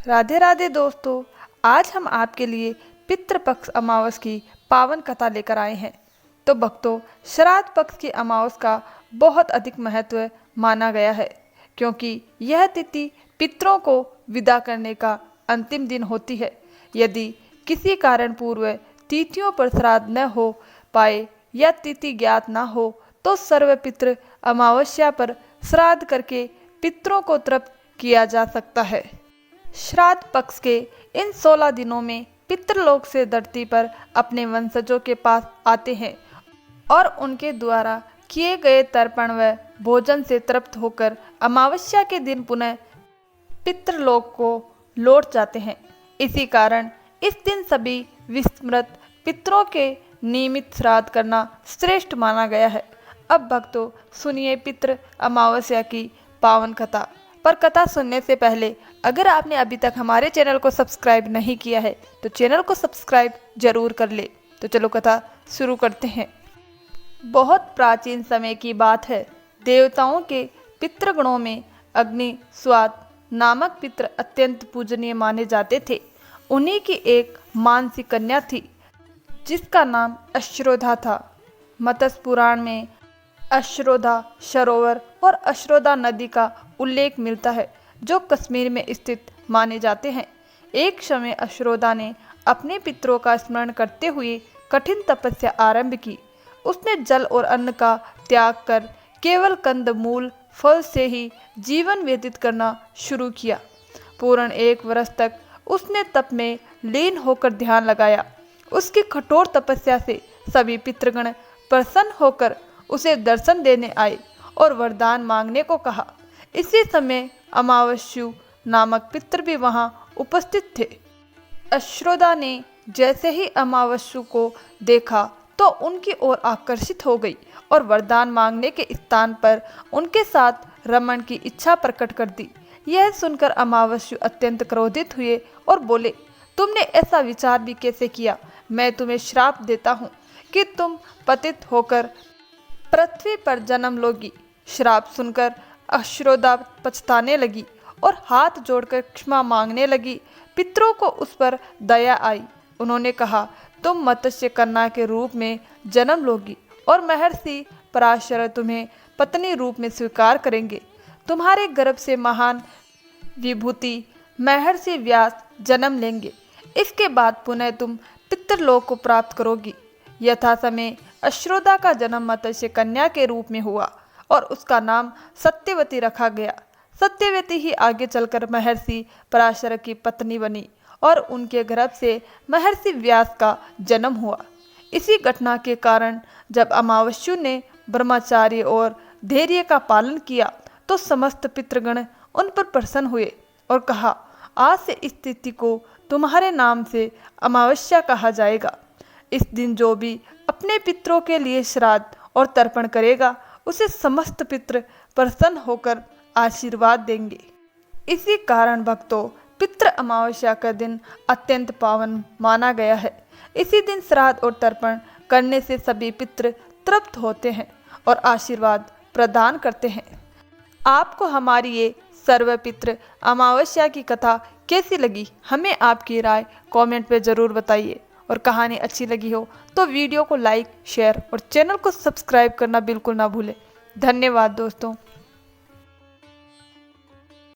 राधे राधे दोस्तों, आज हम आपके लिए पितृपक्ष अमावस की पावन कथा लेकर आए हैं। तो भक्तों, श्राद्ध पक्ष की अमावस का बहुत अधिक महत्व माना गया है, क्योंकि यह तिथि पितरों को विदा करने का अंतिम दिन होती है। यदि किसी कारण पूर्व तिथियों पर श्राद्ध न हो पाए या तिथि ज्ञात न हो तो सर्वपितृ अमावस्या पर श्राद्ध करके पितरों को तृप्त किया जा सकता है। श्राद्ध पक्ष के इन 16 दिनों में पितृलोक से धरती पर अपने वंशजों के पास आते हैं और उनके द्वारा किए गए तर्पण व भोजन से तृप्त होकर अमावस्या के दिन पुनः पितृलोक को लौट जाते हैं। इसी कारण इस दिन सभी विस्मृत पितरों के नियमित श्राद्ध करना श्रेष्ठ माना गया है। अब भक्तों, सुनिए पितृ अमावस्या की पावन कथा। पर कथा सुनने से पहले अगर आपने अभी तक हमारे चैनल को सब्सक्राइब नहीं किया है तो चैनल को सब्सक्राइब जरूर कर ले। तो चलो कथा शुरू करते हैं। बहुत प्राचीन समय की बात है। देवताओं के पितृगणों में अग्नि स्वाद नामक पितृ अत्यंत पूजनीय माने जाते थे। उन्हीं की एक मानसी कन्या थी जिसका नाम अश्रोधा था। मत्स्य पुराण में अश्रोधा सरोवर और अश्रोधा नदी का उल्लेख मिलता है, जो कश्मीर में स्थित माने जाते हैं। एक समय अश्रोधा ने अपने पितरों का स्मरण करते हुए कठिन तपस्या आरंभ की। उसने जल और अन्न का त्याग कर केवल कंद मूल फल से ही जीवन व्यतीत करना शुरू किया। पूर्ण 1 वर्ष तक उसने तप में लीन होकर ध्यान लगाया। उसकी कठोर तपस्या से सभी पितृगण प्रसन्न होकर उसे दर्शन देने आए और वरदान मांगने को कहा। इसी समय अमावस्यु नामक पितृ भी वहां उपस्थित थे। अश्रोधा ने जैसे ही अमावस्यु को देखा तो उनकी ओर आकर्षित हो गई और वरदान मांगने के स्थान पर उनके साथ रमण की इच्छा प्रकट कर दी। यह सुनकर अमावस्यु अत्यंत क्रोधित हुए और बोले, तुमने ऐसा विचार भी कैसे किया? मैं तुम्हें श्राप देता हूँ कि तुम पतित होकर पृथ्वी पर जन्म लोगी। श्राप सुनकर अश्रोधा पछताने लगी और हाथ जोड़कर क्षमा मांगने लगी। पितरों को उस पर दया आई। उन्होंने कहा, तुम मत्स्य कन्या के रूप में जन्म लोगी और महर्षि पराशर तुम्हें पत्नी रूप में स्वीकार करेंगे। तुम्हारे गर्भ से महान विभूति महर्षि व्यास जन्म लेंगे। इसके बाद पुनः तुम पितृलोक को प्राप्त करोगी। यथा समय अश्रोधा का जन्म मत्स्य कन्या के रूप में हुआ और उसका नाम सत्यवती रखा गया। सत्यवती ही आगे चलकर महर्षि पराशर की पत्नी बनी और उनके गर्भ से महर्षि व्यास का जन्म हुआ। इसी घटना के कारण जब अमावस्यु ने ब्रह्मचार्य और धैर्य का पालन किया तो समस्त पितृगण उन पर प्रसन्न हुए और कहा, आज से इस तिथि को तुम्हारे नाम से अमावस्या कहा जाएगा। इस दिन जो भी अपने पितरों के लिए श्राद्ध और तर्पण करेगा उसे समस्त पितृ प्रसन्न होकर आशीर्वाद देंगे। इसी कारण भक्तों, पितृ अमावस्या का दिन अत्यंत पावन माना गया है। इसी दिन श्राद्ध और तर्पण करने से सभी पितृ तृप्त होते हैं और आशीर्वाद प्रदान करते हैं। आपको हमारी ये सर्वपितृ अमावस्या की कथा कैसी लगी? हमें आपकी राय कमेंट पे ज़रूर बताइए। और कहानी अच्छी लगी हो तो वीडियो को लाइक, शेयर और चैनल को सब्सक्राइब करना बिल्कुल ना भूलें। धन्यवाद दोस्तों।